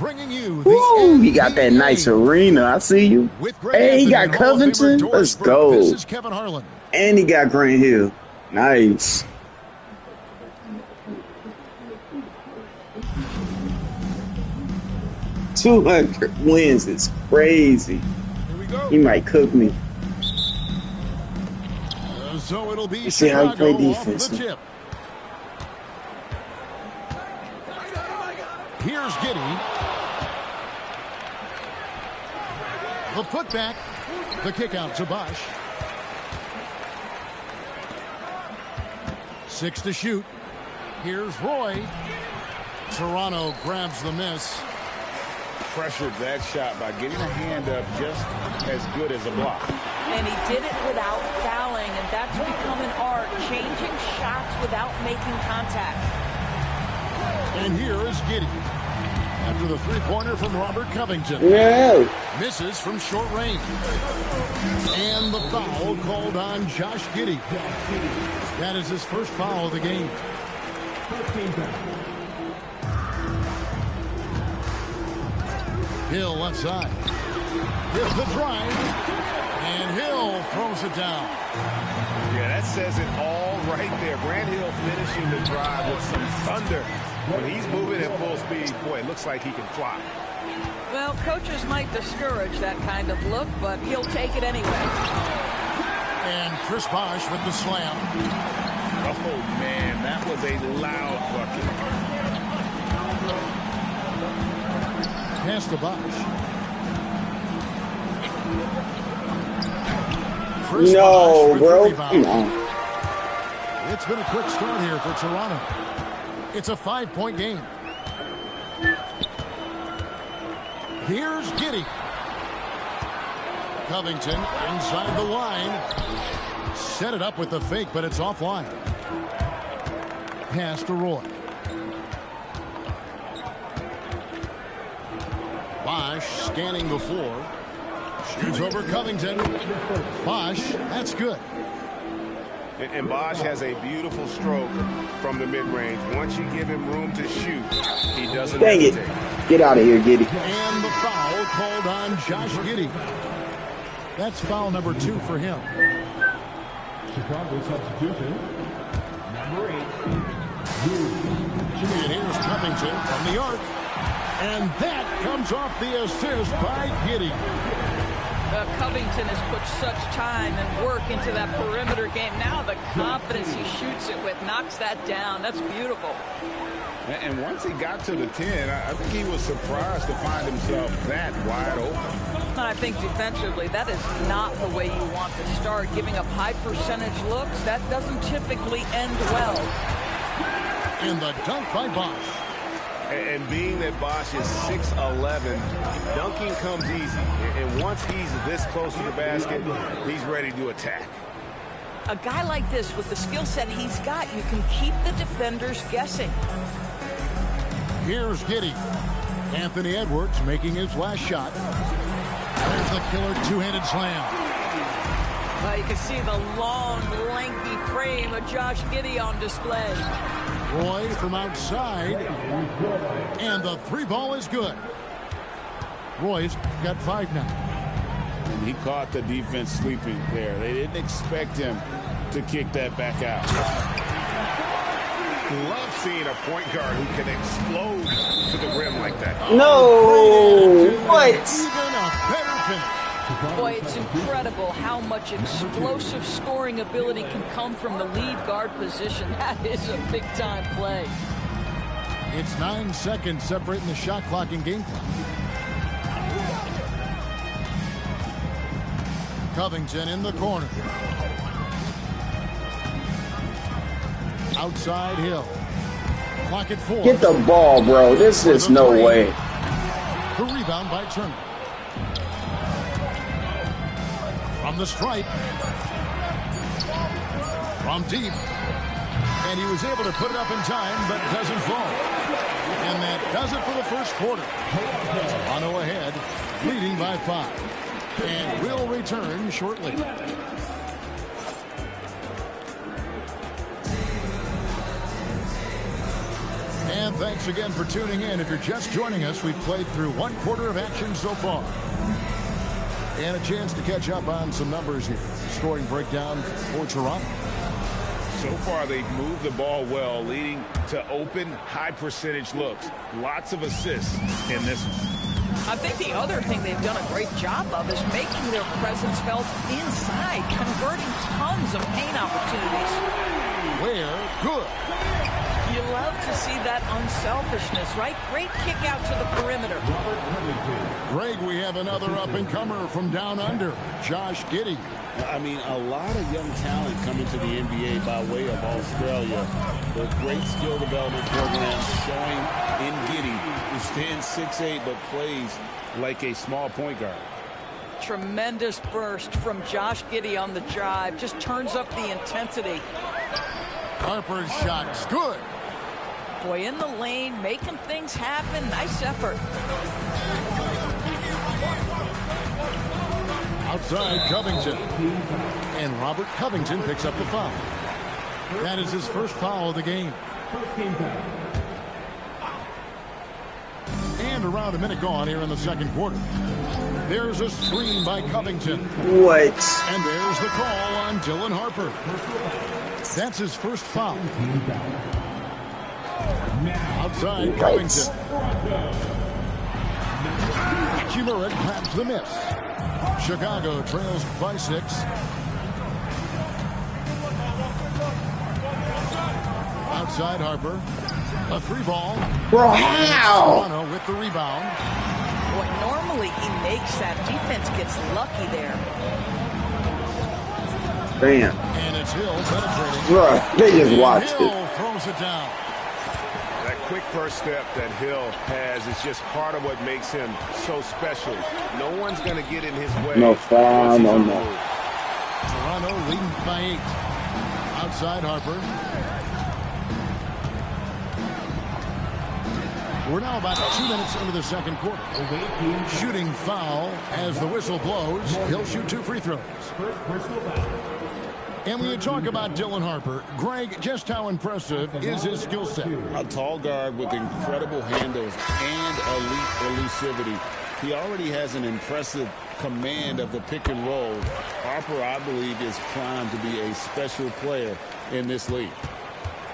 bringing you the Woo, he got that nice NBA. arena. I see you. With Greg Hey, he Anthony got and Hall of Famer Covington. Doris Let's Burke, go. This is Kevin Harlan. And he got Grant Hill. Nice. $200 wins is crazy. Here we go. He might cook me. So it'll be You see how he Chicago play off defense. the tip. Here's Giddey. The putback. The kick out to Bosch. 6 to shoot. Here's Roy. Toronto grabs the miss. Pressured that shot by getting a hand up just as good as a block. And he did it without fouling, and that's become an art, changing shots without making contact. And here is Giddey. After the three-pointer from Robert Covington. No. Misses from short range. And the foul called on Josh Giddey. That is his first foul of the game. Hill left side. Here's the drive. And Hill throws it down. Yeah, that says it all right there. Grant Hill finishing the drive with some thunder. When he's moving at full speed, boy, it looks like he can fly. Well, coaches might discourage that kind of look, but he'll take it anyway. And Chris Bosh with the slam. Oh, man, that was a loud bucket. Pass to Bosh. Chris No, Bosh with the bro. rebound. Come on. It's been a quick start here for Toronto. It's a 5-point game. Here's Giddey. Covington inside the line. Set it up with the fake, but it's offline. Pass to Roy. Bosh scanning the floor. Shoots over Covington. Bosh, that's good. And Bosh has a beautiful stroke from the mid-range. Once you give him room to shoot, he doesn't Dang it. hesitate. Get out of here, Giddey. And the foul called on Josh Giddey. That's foul number 2 for him. Chicago substitution, number 8. And here's Covington from the arc. And that comes off the assist by Giddey. Covington has put such time and work into that perimeter game. Now the confidence he shoots it with knocks that down. That's beautiful. And once he got to the 10, I think he was surprised to find himself that wide open. I think defensively, that is not the way you want to start. Giving up high percentage looks, that doesn't typically end well. And the dunk by Bosh. And being that Bosh is 6'11", dunking comes easy. And once he's this close to the basket, he's ready to attack. A guy like this, with the skill set he's got, you can keep the defenders guessing. Here's Giddey. Anthony Edwards making his last shot. There's the killer two-handed slam. Well, you can see the long, lengthy frame of Josh Giddey on display. Roy from outside. And the 3-ball is good. Roy's got 5 now. And he caught the defense sleeping there. They didn't expect him to kick that back out. Love seeing a point guard who can explode to the rim like that. No. What? Even a better finish. Boy, it's incredible how much explosive scoring ability can come from the lead guard position. That is a big-time play. It's 9 seconds separating the shot clock and game clock. Covington in the corner. Outside Hill. Clock at 4. Get the ball, bro. This is no way. The rebound by Turner. From the stripe. From deep. And he was able to put it up in time, but doesn't fall. And that does it for the first quarter. Toronto ahead, leading by 5. And will return shortly. And thanks again for tuning in. If you're just joining us, we've played through one quarter of action so far. And a chance to catch up on some numbers here. Scoring breakdown for Toronto. So far, they've moved the ball well, leading to open, high-percentage looks. Lots of assists in this one. I think the other thing they've done a great job of is making their presence felt inside, converting tons of paint opportunities. Where? Good. You love to see that unselfishness, right? Great kick out to the perimeter. Greg, we have another up-and-comer from down under, Josh Giddey. I mean, a lot of young talent coming to the NBA by way of Australia. The great skill development program showing in Giddey, who stands 6'8", but plays like a small point guard. Tremendous burst from Josh Giddey on the drive. Just turns up the intensity. Harper's shot's good. Boy, in the lane, making things happen. Nice effort. Outside Covington. And Robert Covington picks up the foul. That is his first foul of the game. And around a minute gone here in the second quarter. There's a screen by Covington. What? And there's the call on Dylan Harper. That's his first foul. Outside Covington. Hachimura grabs the miss. Chicago trails by 6. Outside Harper. A 3-ball. Bro, how? Toronto with the rebound. Boy, normally he makes that. Defense gets lucky there. Bam. And it's Hill penetrating. Bro, they just watched Hill it. throws it down. That quick first step that Hill has is just part of what makes him so special. No one's going to get in his way. No foul, no. Toronto leading by 8. Outside Harper. We're now about 2 minutes into the second quarter. Shooting foul as the whistle blows. He'll shoot 2 free throws. And when you talk about Dylan Harper, Greg, just how impressive is his skill set? A tall guard with incredible handles and elite elusivity. He already has an impressive command of the pick and roll. Harper, I believe, is primed to be a special player in this league.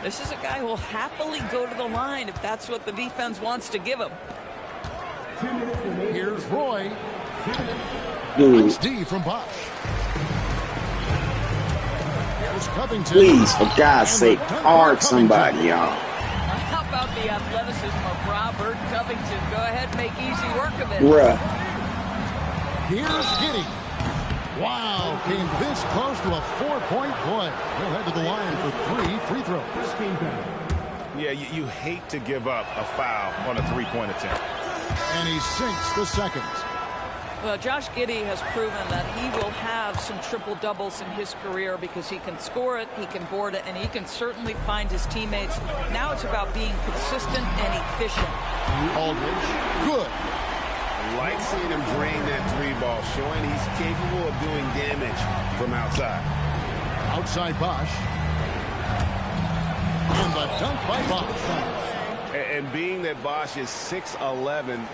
This is a guy who will happily go to the line if that's what the defense wants to give him. Here's Roy. Dude, It's D from Bosch. Here's Covington. please, for God's sake, guard somebody, y'all. How about the athleticism of Robert Covington? Go ahead, make easy work of it. Bruh. Here's Giddey. Wow, came this close to a 4-point play. He'll head to the line for 3 free throws. Yeah, you hate to give up a foul on a 3-point attempt. And he sinks the second. Well, Josh Giddey has proven that he will have some triple-doubles in his career because he can score it, he can board it, and he can certainly find his teammates. Now it's about being consistent and efficient. Aldridge, good. Like seeing him drain that 3-ball, showing he's capable of doing damage from outside. Outside Bosch. And the dunk by Bosch. And being that Bosch is 6'11",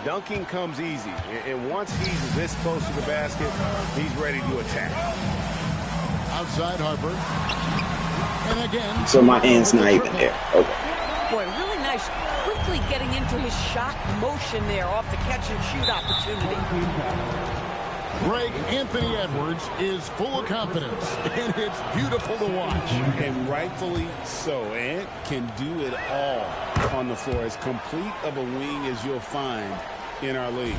dunking comes easy. And once he's this close to the basket, he's ready to attack. Outside Harper. And again. So my hand's not even there. Okay. Boy, really nice, quickly getting into his shot motion there off the catch-and-shoot opportunity. Greg, Anthony Edwards is full of confidence, and it's beautiful to watch. And rightfully so. Ant can do it all on the floor. As complete of a wing as you'll find in our league.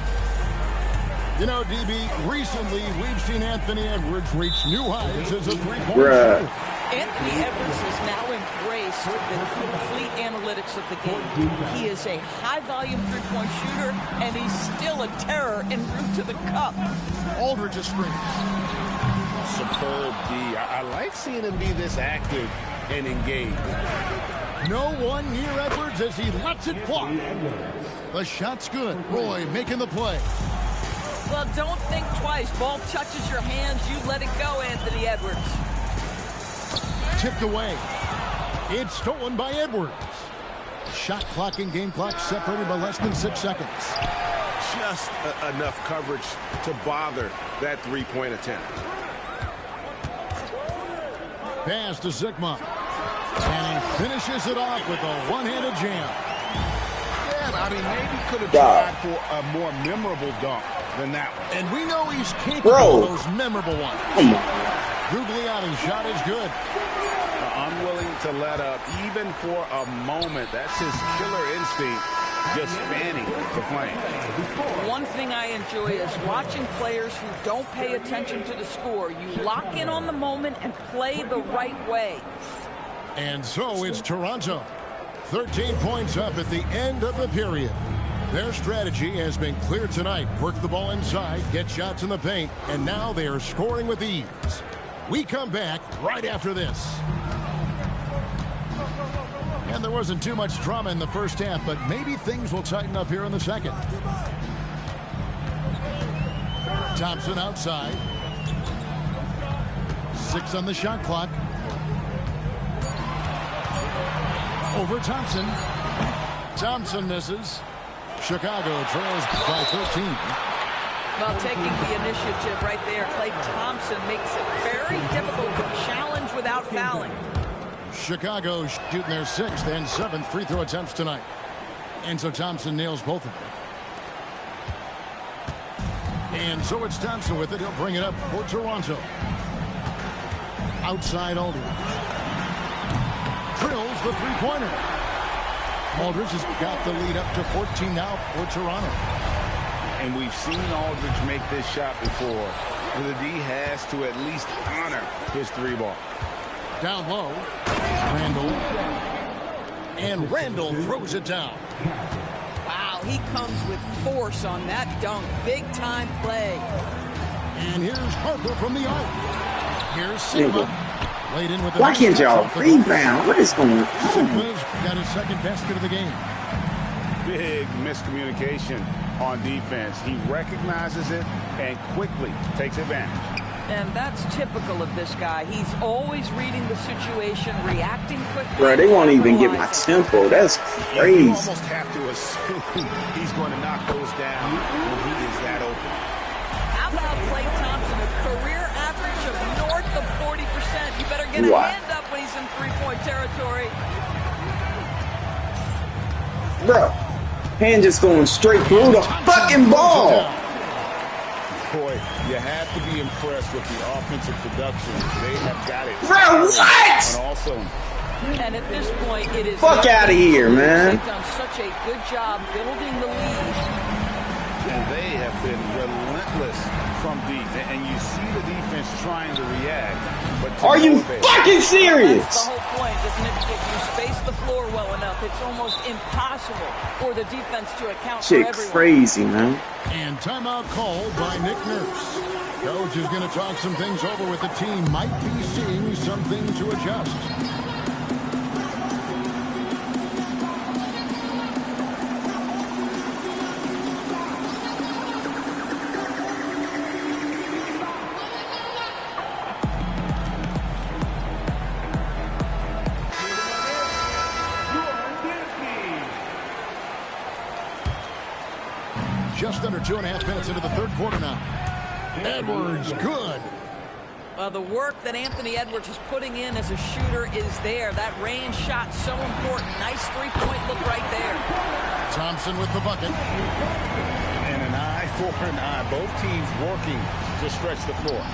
You know, DB, recently we've seen Anthony Edwards reach new heights as a three-point Bruh. shooter. Anthony Edwards has now embraced the complete analytics of the game. He is a high-volume three-point shooter, and he's still a terror en route to the cup. Aldridge is screen. Superb D. I like seeing him be this active and engaged. No one near Edwards as he lets it fly. The shot's good. Roy making the play. Well, don't think twice. Ball touches your hands, you let it go, Anthony Edwards. Tipped away. It's stolen by Edwards. Shot clock and game clock separated by less than 6 seconds. Just enough coverage to bother that three-point attempt. Pass to Zygmunt. And he finishes it off with a one-handed jam. Yeah, I mean, maybe could have tried for a more memorable dunk than that one. And we know he's capable of those memorable ones. Gugliotta's shot is good. Unwilling to let up even for a moment. That's his killer instinct, just fanning the flame. One thing I enjoy is watching players who don't pay attention to the score. You lock in on the moment and play the right way. And so it's Toronto. 13 points up at the end of the period. Their strategy has been clear tonight. Work the ball inside, get shots in the paint, and now they are scoring with ease. We come back right after this. And there wasn't too much drama in the first half, but maybe things will tighten up here in the second. Thompson outside. 6 on the shot clock. Over Thompson. Thompson misses. Chicago trails by 13. Well, taking the initiative right there, Klay Thompson makes it very difficult to challenge without fouling. Chicago shooting their 6th and 7th free throw attempts tonight. And so Thompson nails both of them. And so it's Thompson with it. He'll bring it up for Toronto. Outside Aldridge. Drills the three-pointer. Aldridge has got the lead up to 14 now for Toronto. And we've seen Aldridge make this shot before. And the D has to at least honor his three ball. Down low. Randall. And Randall throws it down. Wow, he comes with force on that dunk. Big time play. And here's Harper from the arc. Here's Sigma. Laid in with Why can't y'all rebound? What is going on? Sigma's got his second basket of the game. Big miscommunication on defense. He recognizes it and quickly takes advantage. And that's typical of this guy. He's always reading the situation, reacting quickly. Bro, they won't even get my tempo. That's crazy. You almost have to assume he's going to knock those down when he is that open. How about Klay Thompson, a career average of north of 40%? You better get a hand up when he's in three-point territory. Bro, hand just going straight through the fucking ball. Boy, you have to be impressed with the offensive production. They have got it. Bro, what? And also, and at this point, it is fuck out of here, man. They've done such a good job building the lead. And they have been relentless from deep. And you see the defense trying to react. But are you fucking serious? That's the whole point, isn't it? If you space the floor well enough, it's almost impossible for the defense to account for everyone. Shit crazy, man. And timeout called by Nick Nurse. Coach is going to talk some things over with the team. Might be seeing something to adjust. Just under 2.5 minutes into the third quarter now. Edwards, good. Well, the work that Anthony Edwards is putting in as a shooter is there. That range shot so important. Nice three-point look right there. Thompson with the bucket. And an eye for an eye. Both teams working to stretch the floor.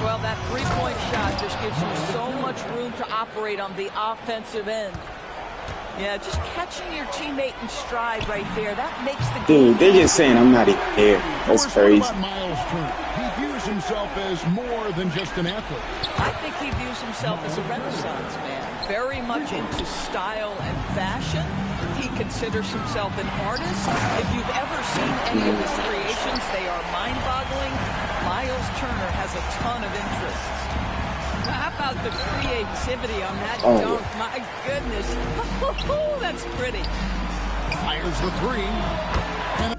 Well, that three-point shot just gives you so much room to operate on the offensive end. Yeah, just catching your teammate in stride right there. That makes the game. Dude, they're just saying I'm not even there. That's crazy. What about Miles Turner? He views himself as more than just an athlete. I think he views himself as a Renaissance man. Very much into style and fashion. He considers himself an artist. If you've ever seen any of his creations, they are mind-boggling. Miles Turner has a ton of interests. How about the creativity on that dunk? My goodness. That's pretty. Fires the three. And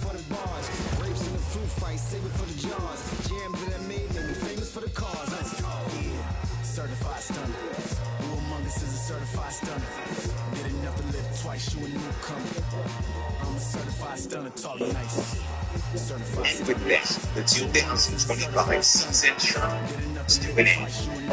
for the bars, rapes in the fruit fight, save it for the jars. Jams that I made me famous for the cars. Yeah, certified stunner. Who among us is a certified stunner? Did enough to live And with that, the 2025 season is to an end.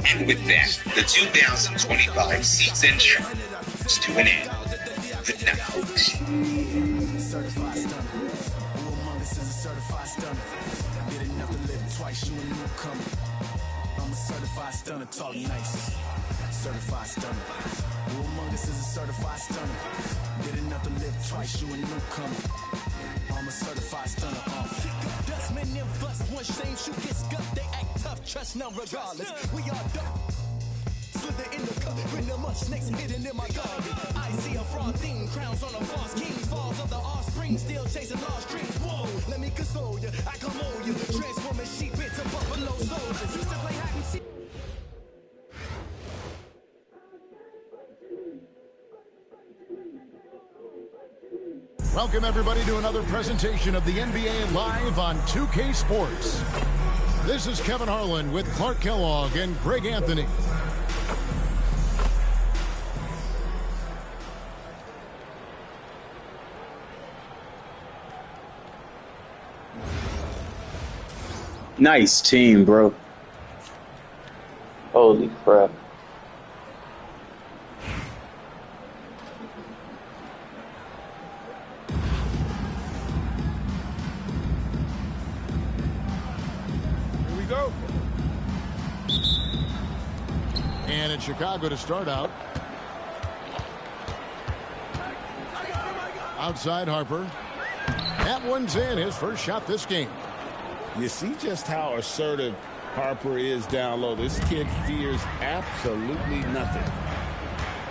And with that, the 2025 season is to an end. Good night, folks. Certified stunner, talk nice. Certified stunner. Who among us is a certified stunner? Did enough to live twice, you a newcomer. I'm a certified stunner. Dustmen and fuss, one shame, shoot get scuffed. They act tough, trust none regardless. We are dumb. Slither in the cup, when the mud snakes hidden in my garden. I see a fraud theme, crowns on a false king. Falls of the offspring, still chasing lost dreams. Whoa, let me console you, I come on you. Transforming sheep into buffalo soldiers. Used to play hide and seek. Welcome, everybody, to another presentation of the NBA Live on 2K Sports. This is Kevin Harlan with Clark Kellogg and Greg Anthony. Nice team, bro. Holy crap. Here we go. And it's Chicago to start out. Outside Harper. That one's in, his first shot this game. You see just how assertive Harper is down low. This kid fears absolutely nothing.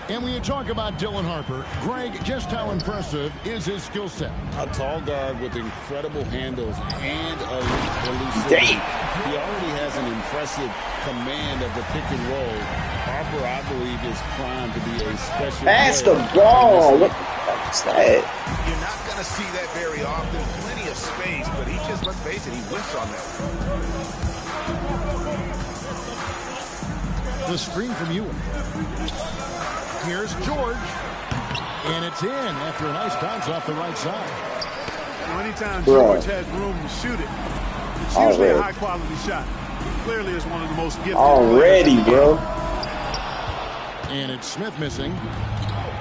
And when you talk about Dylan Harper, Greg, just how impressive is his skill set? A tall guard with incredible handles and elusiveness. He already has an impressive command of the pick and roll. Harper, I believe, is primed to be a special Pass player. the ball. What the fuck is that? You're not going to see that very often. Plenty of space, but he just, let's face it, he whiffs on that. The screen from Ewing. Here's George. And it's in after a nice bounce off the right side. Anytime Bro. George has room to shoot it, it's usually a high-quality shot. He clearly is one of the most gifted Already, bro. And it's Smith missing.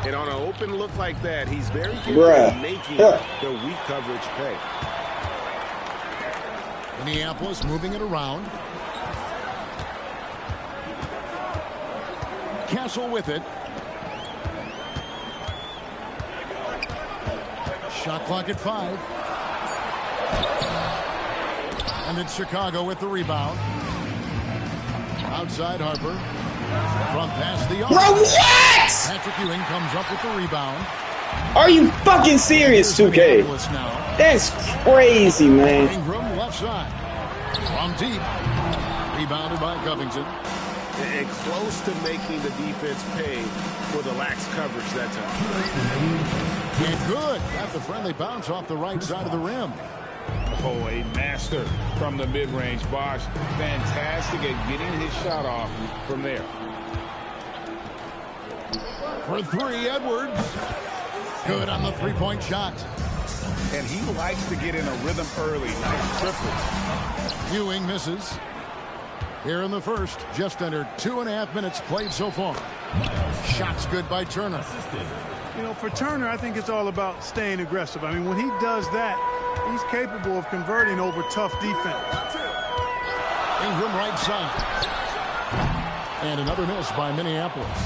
And on an open look like that, he's very good Bruh. at making Yeah. the weak coverage pay. Minneapolis moving it around. Castle with it. Shot clock at 5. And it's Chicago with the rebound. Outside Harper. From past the arc. Bro, what? Patrick Ewing comes up with the rebound. Are you fucking serious, 2K? Minneapolis now. That's crazy, man. Ingram left side. From deep. Rebounded by Covington. And close to making the defense pay for the lax coverage that time. And good. Got the friendly bounce off the right side of the rim. Oh, a master from the mid-range. Bosh, fantastic at getting his shot off from there. For 3, Edwards. Good on the three-point shot. And he likes to get in a rhythm early. Nice triple. Ewing misses. Here in the first, just under 2.5 minutes played so far. Shots good by Turner. You know, for Turner, I think it's all about staying aggressive. I mean, when he does that, he's capable of converting over tough defense. Ingram right side. And another miss by Minneapolis.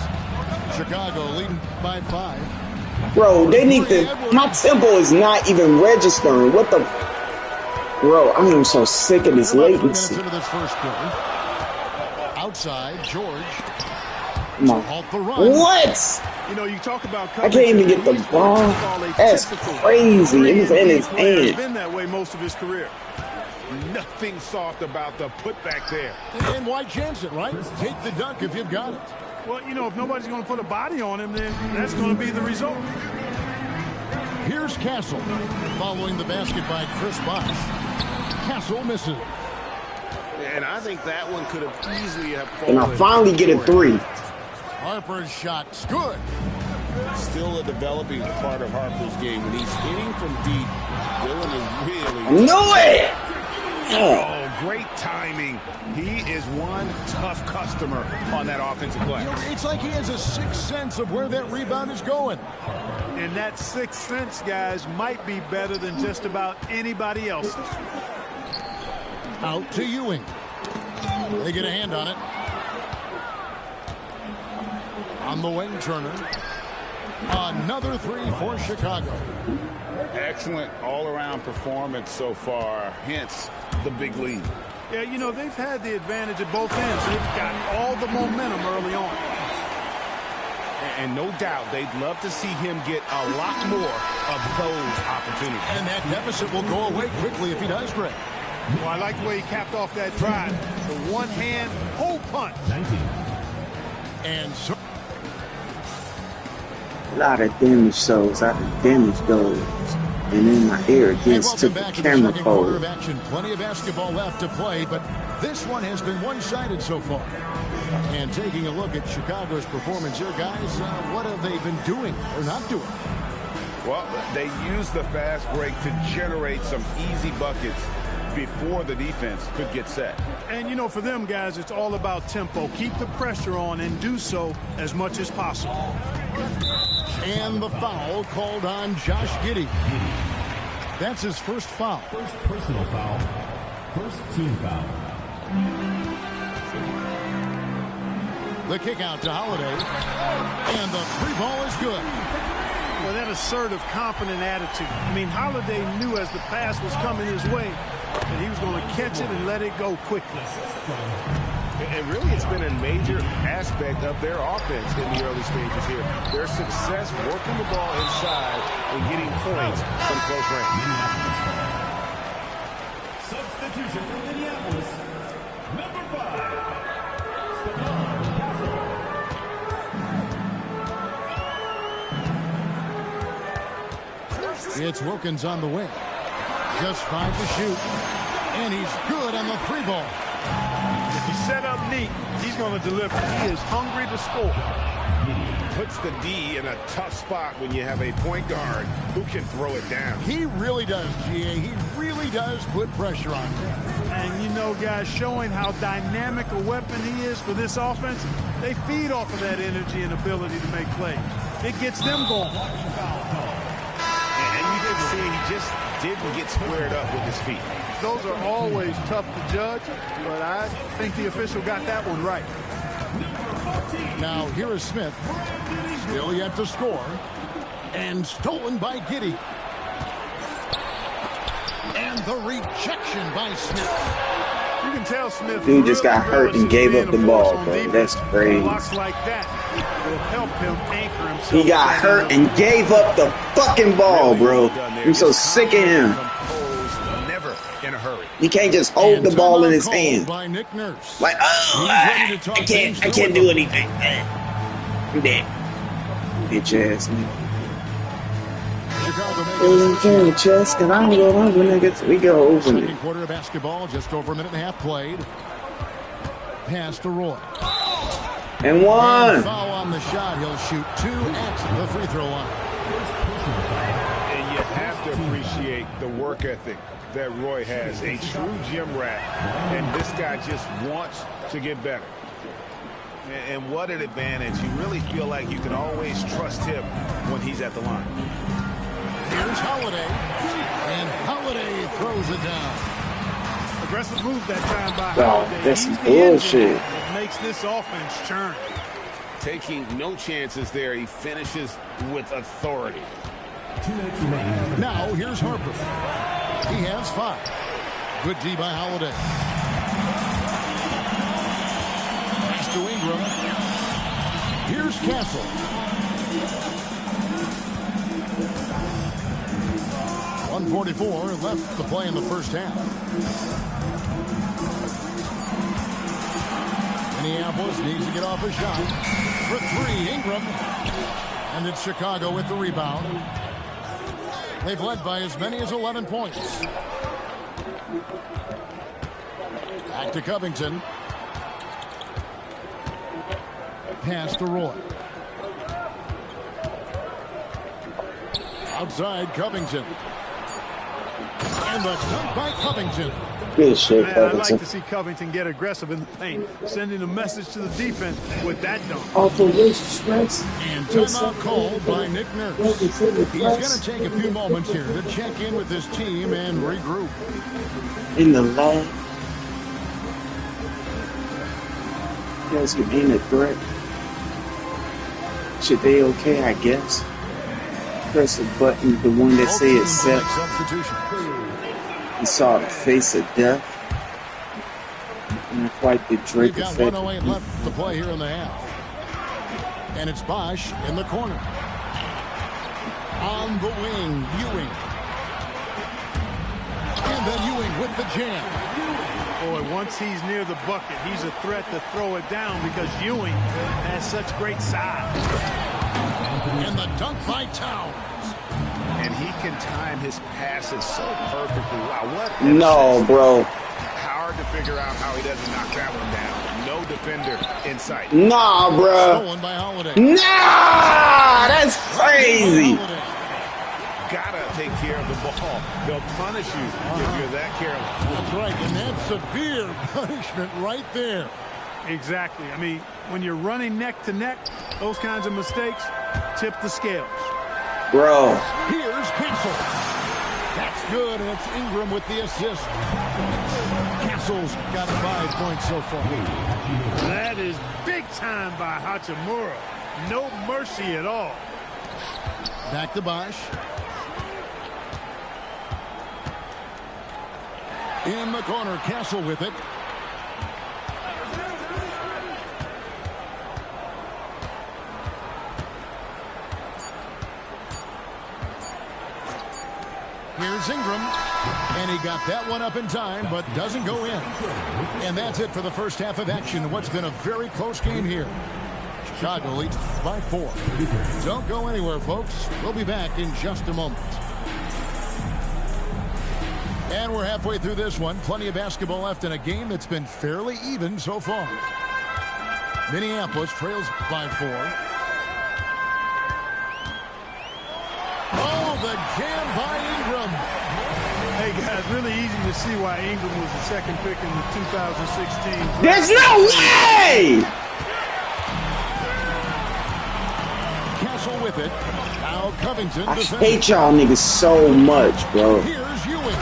Chicago leading by 5. Bro, they need to. My tempo is not even registering. What the? Bro, I am so sick of this About 3 minutes latency. into this first quarter. Outside, George. Come on. Halt the run. What? You know, you talk about I can't even get the ball. That's crazy. It was in his He's hand. been that way most of his career. Nothing soft about the putback there. And why chance it, right? Take the dunk if you've got it. Well, you know, if nobody's going to put a body on him, then that's going to be the result. Here's Castle, following the basket by Chris Bosh. Castle misses. And I think that one could have easily have And I finally get a 3. Harper's shot's good. Still a developing part of Harper's game. When he's hitting from deep, Dillon is really... I knew it! Oh, great timing. He is one tough customer on that offensive play. You know, it's like he has a sixth sense of where that rebound is going. And that sixth sense, guys, might be better than just about anybody else's. Out to Ewing. They get a hand on it. On the wing, Turner. Another 3 for Chicago. Excellent all-around performance so far, hence the big lead. Yeah, you know, they've had the advantage at both ends. They've got all the momentum early on. And no doubt they'd love to see him get a lot more of those opportunities. And that deficit will go away quickly if he does, Greg. Well, I like the way he capped off that drive. The one-hand hole punch. And so A lot of damage shows, a lot of damage goes. And then my ear against took the camera quarter of pole. action. Plenty of basketball left to play, but this one has been one-sided so far. And taking a look at Chicago's performance here, guys, what have they been doing or not doing? Well, they use the fast break to generate some easy buckets before the defense could get set. And, you know, for them, guys, it's all about tempo. Keep the pressure on and do so as much as possible. And the foul called on Josh Giddey. That's his first foul. First personal foul. First team foul. The kick out to Holiday. And the 3-ball is good. Well, that assertive, confident attitude. I mean, Holiday knew as the pass was coming his way that he was going to catch it and let it go quickly. And really, it's been a major aspect of their offense in the early stages here. Their success working the ball inside and getting points from close range. Substitution for Minneapolis. Number 5. Stephon Castle. It's Wilkins on the wing. Just 5 to shoot. And he's good on the 3-ball. If he's set up neat, he's going to deliver. He is hungry to score. Puts the D in a tough spot when you have a point guard who can throw it down. He really does, GA. He really does put pressure on him. And, you know, guys, showing how dynamic a weapon he is for this offense, they feed off of that energy and ability to make plays. It gets them going. And you can see he just didn't get squared up with his feet. Those are always tough to judge, but I think the official got that one right. Now here is Smith. Still yet to score. And stolen by Giddey. And the rejection by Smith. You can tell Smith Dude just got hurt and gave up the ball, bro. That's crazy. Blocks like that will help him anchor himself. He got hurt and gave up the fucking ball, bro. I'm so sick of him. Never in a hurry. He can't just hold the ball in his hand. By Nick Nurse. Like, oh, I can't do anything. I'm dead. Bitch ass nigga. Chest, cause I don't go over niggas. We go over Second it. quarter of basketball, just over a minute and a half played. Pass to Roy. And one. And foul on the shot. He'll shoot 2 at the free throw line. And you have to appreciate the work ethic that Roy has. A true gym rat. And this guy just wants to get better. And what an advantage. You really feel like you can always trust him when he's at the line. Here's Holiday. And Holiday throws it down. Aggressive move that time by Oh, Holiday. that's He's some the engine bullshit. that makes this offense churn. Taking no chances there. He finishes with authority. 2 minutes remaining. Now here's Harper. He has 5. Good D by Holiday. Pass to Ingram. Here's Castle. .144 left to play in the first half. Minneapolis needs to get off a shot. For three, Ingram. And it's Chicago with the rebound. They've led by as many as 11 points. Back to Covington. Pass to Roy. Outside Covington. And the dunk by Covington. Good shit, Man, Covington. I like to see Covington get aggressive in the paint, sending a message to the defense with that dunk. Off the wrist stress. And timeout called by Nick Nurse. He's going to take a few moments here to check in with his team and regroup. In the lab. You guys can aim a threat. Should they okay, I guess? Press the button, the one that says accept. Substitution. He saw the face of death. Not quite the Drake We've got effect. 108 left to play here in the half. And it's Bosch in the corner. On the wing, Ewing. And then Ewing with the jam. Boy, once he's near the bucket, he's a threat to throw it down because Ewing has such great size. And the dunk by Towns. And he can time his passes so perfectly. Wow, what? No, bro. Hard to figure out how he doesn't knock that one down. No defender in sight. Nah, bro. Stolen by Holiday. Nah, that's crazy. Gotta take care of the ball. They'll punish you if you're that careless. That's right, and that's severe punishment right there. Exactly. I mean, when you're running neck to neck, those kinds of mistakes tip the scales. Bro. Here's Castle. That's good, and it's Ingram with the assist. Castle's got 5 points so far. That is big time by Hachimura. No mercy at all. Back to Bosch. In the corner, Castle with it. Here's Ingram. And he got that one up in time, but doesn't go in. And that's it for the first half of action. What's been a very close game here. Chicago leads by 4. Don't go anywhere, folks. We'll be back in just a moment. And we're halfway through this one. Plenty of basketball left in a game that's been fairly even so far. Minneapolis trails by 4. Oh, the jam by Ingram. Hey, guys, really easy to see why Ingram was the second pick in the 2016 draft. There's no way! Castle with it. Now Covington. I hate y'all niggas so much, bro. Here's Ewing.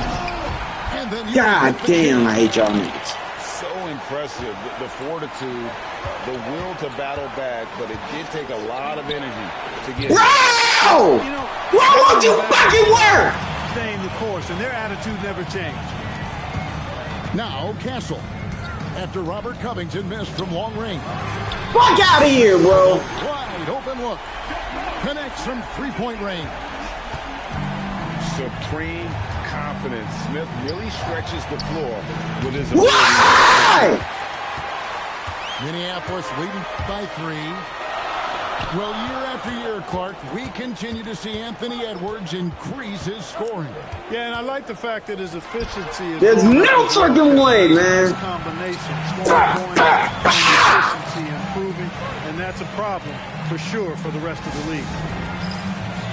And then Ewing God damn, I hate y'all niggas. So impressive, the fortitude, the will to battle back, but it did take a lot of energy to get. Bro! Why won't you fucking work? Staying the course, and their attitude never changed. Now Castle. After Robert Covington missed from long range. Fuck out of here, bro. Wide open look. Connects from three-point range. Supreme confidence. Smith really stretches the floor with his Why? Minneapolis leading by 3. Well, year after year, Clark, we continue to see Anthony Edwards increase his scoring. Yeah, and I like the fact that his efficiency is. There's no fucking way, man. Combination, scoring points, and efficiency improving, and that's a problem for sure for the rest of the league.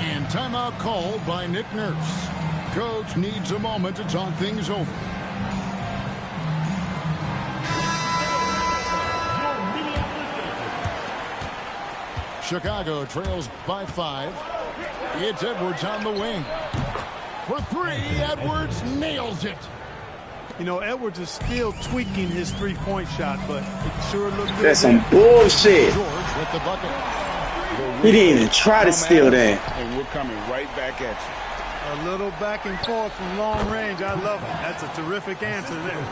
And timeout called by Nick Nurse. Coach needs a moment to talk things over. Chicago trails by 5. It's Edwards on the wing. For 3, Edwards nails it. You know, Edwards is still tweaking his three-point shot, but it sure looked good. That's some bullshit. George with the bucket. He didn't even try to steal that. And we're coming right back at you. A little back and forth from long range. I love it. That's a terrific answer there.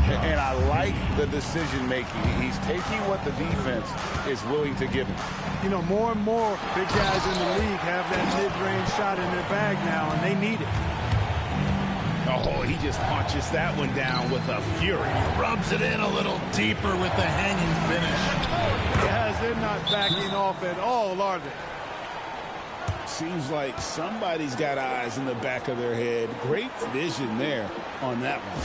And I like the decision-making. He's taking what the defense is willing to give him. You know, more and more big guys in the league have that mid-range shot in their bag now, and they need it. Oh, he just punches that one down with a fury. Rubs it in a little deeper with the hanging finish. Guys, they're not backing off at all, are they? Seems like somebody's got eyes in the back of their head. Great vision there on that one.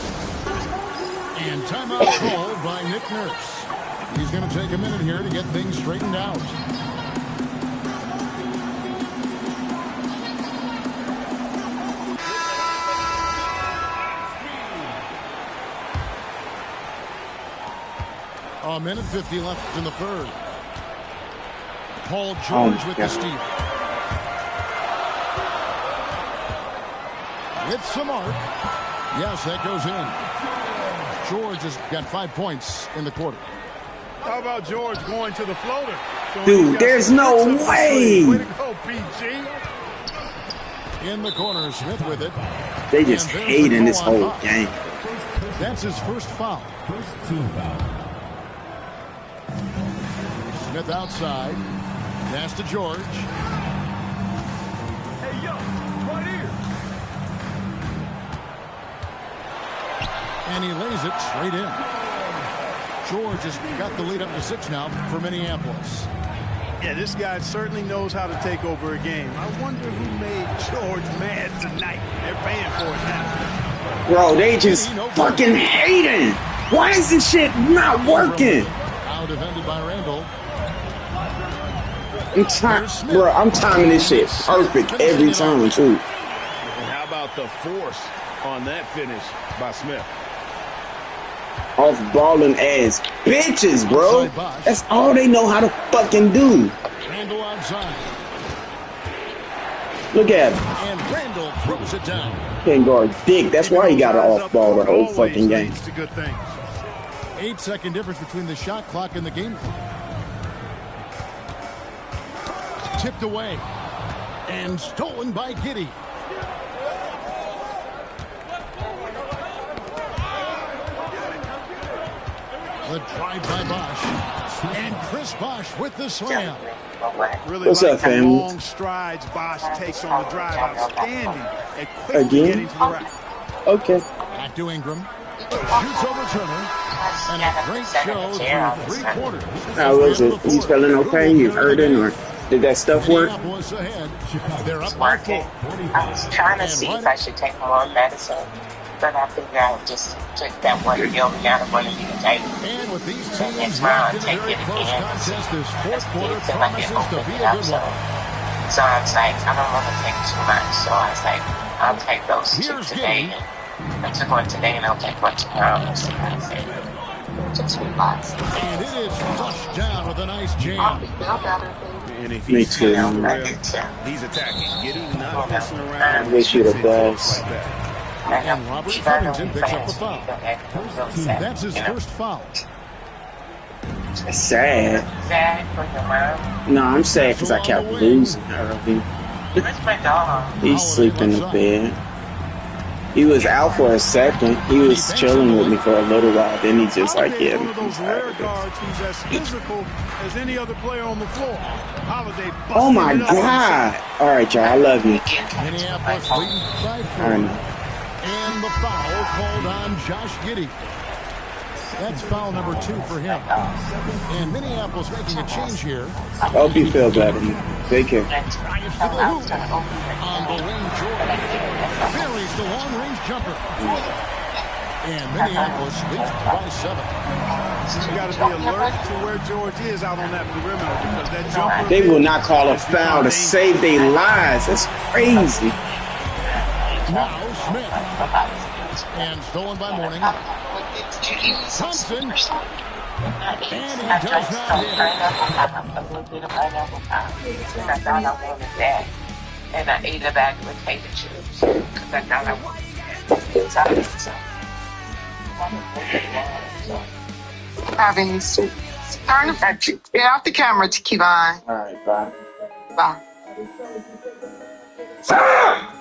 And timeout called by Nick Nurse. He's going to take a minute here to get things straightened out. A minute 50 left in the third. Paul George with the steal. It's the mark. Yes, that goes in. George has got 5 points in the quarter. How about George going to the floater? Dude, there's no way. Way to go, PG. In the corner, Smith with it. They just hate in this whole game. That's his first foul. First team foul. Smith outside. Pass to George. Hey, yo, right here. And he lays it straight in. George has got the lead up to 6 now for Minneapolis. Yeah, this guy certainly knows how to take over a game. I wonder who made George mad tonight. They're paying for it now. Bro, they just fucking hating. Why is this shit not working? Out defended by Randall. I'm timing this shit perfect every time, too. And how about the force on that finish by Smith? Off balling ass bitches, bro. That's all they know how to fucking do. Randall outside. Look at him. And Randall throws it down. Can't guard dick. That's why he got an off ball the whole fucking game. 8-second difference between the shot clock and the game clock. Tipped away. And stolen by Giddey. The drive by Bosch. And Chris Bosch with the slam. Really What's like up, fam? long strides Bosch takes on the drive. Outstanding. And quickly getting to the rack. Okay. Back to Ingram. Shoots over Turner. And a great show through 3 quarters. How was it? He's feeling okay? You hurting or did that stuff work? Minneapolis ahead. They're up It's by working. 4. I was trying to see if I should take more medicine, but I figured I just took that one pill and I don't want to be taking. And with these So teams next round, locked in a take very it close again. contest, this fourth Let's quarter see if I can promises to open be it a up. good So one. I was like, I don't want to take too much. So I was like, I'll take those 2 Here's today. Giddey. I took one today and I'll take one tomorrow. So I said, just relax. And it is flushed down with a nice I'll jam. be feel better, baby. And if Me he's too. feeling I real, do too. he's attacking. Giddey not messing I around. wish you the Shooting folks best. like that. And Robert Covington picks up the foul. That's his first foul. It's sad. Sad for your mom. No, I'm sad because I kept losing early. Where's my dog? He's sleeping in the bed. He was out for a second. He was chilling with me for a little while. Then he just like, Holiday's yeah. one of those rare guards who's as physical as any other player on the floor. Holiday Oh my busting it up. God. All right, y'all. I love you. Minneapolis leading by 4. I know. And the foul called on Josh Giddey. That's foul number 2 for him. And Minneapolis making a change here. I hope you feel better. Take care. Drives to the hoop. On the wing, George. Buries the long-range jumper. And Minneapolis leads by 7. You got to be alert to where George is out on that perimeter because that jumper. They will not call a foul to save their lives. That's crazy. Now Smith. And stolen by Morning. Thompson. And he does not hit. And I ate a bag of potato chips because I thought I wanted that. Having soup. Turn get off the camera to keep on. All right, bye. Bye.